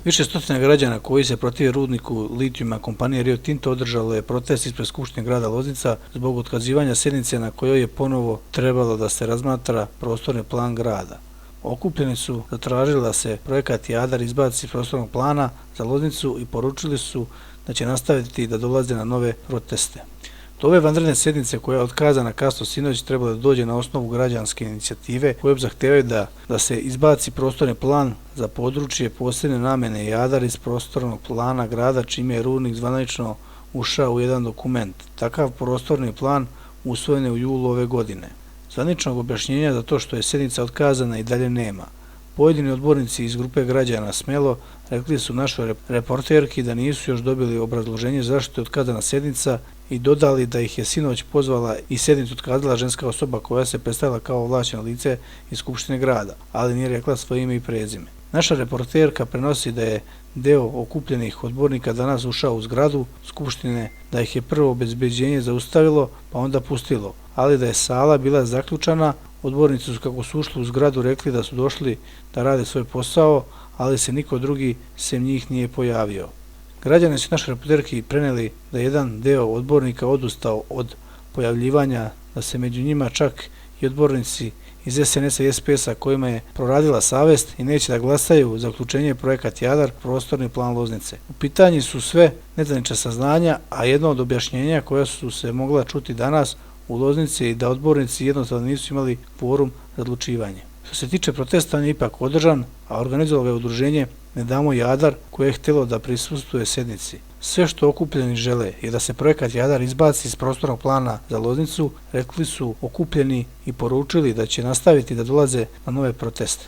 Više stotina građana koji se protive rudniku litijuma kompanije Rio Tinto održalo je protest ispred Skupštine grada Loznica zbog otkazivanja sjednice na kojoj je ponovo trebalo da se razmatra prostorni plan grada. Okupljeni su zatražili da se projekat Jadar izbaci iz prostornog plana za Loznicu i poručili su da će nastaviti da dolaze na nove proteste. Do ove vanredne sjednice koja je otkazana kasno sinoć trebalo da dođe na osnovu građanske inicijative koje zahtevaju da se izbaci prostorni plan za područje posebne namene Jadar iz prostornog plana grada, čime je rudnik zvanično ušao u jedan dokument. Takav prostorni plan usvojen je u julu ove godine. Zvaničnog objašnjenja za to što je sjednica otkazana i dalje nema. Pojedini odbornici iz grupe građana Smelo rekli su našoj reporterki da nisu još dobili obrazloženje zašto je otkazana sjednica i dodali da ih je sinoć pozvala i sjednicu otkazala ženska osoba koja se predstavila kao ovlašćeno lice iz Skupštine grada, ali nije rekla svoje ime i prezime. Naša reporterka prenosi da je deo okupljenih odbornika danas ušao u zgradu Skupštine, da ih je prvo obezbeđenje zaustavilo pa onda pustilo, ali da je sala bila zaključana. Odbornici su kako su ušli u zgradu rekli da su došli da rade svoj posao, ali se niko drugi sem njih nije pojavio. Građani su našoj reporterki preneli da je jedan deo odbornika odustao od pojavljivanja, da se među njima čak i odbornici iz SNS-a i SPS-a kojima je proradila savest i neće da glasaju za uključenje projekat Jadar, prostorni plan Loznice. U pitanju su sve nezvanična saznanja, a jedno od objašnjenja koja su se mogla čuti danas u Loznici je da odbornici jednostavno nisu imali kvorum za odlučivanje. Što se tiče protesta, on je ipak održan, a organizovalo ga je udruženje Ne damo Jadar koje je htjelo da prisustvuje sjednici. Sve što okupljeni žele je da se projekat Jadar izbaci iz prostornog plana za Loznicu, rekli su okupljeni i poručili da će nastaviti da dolaze na nove proteste.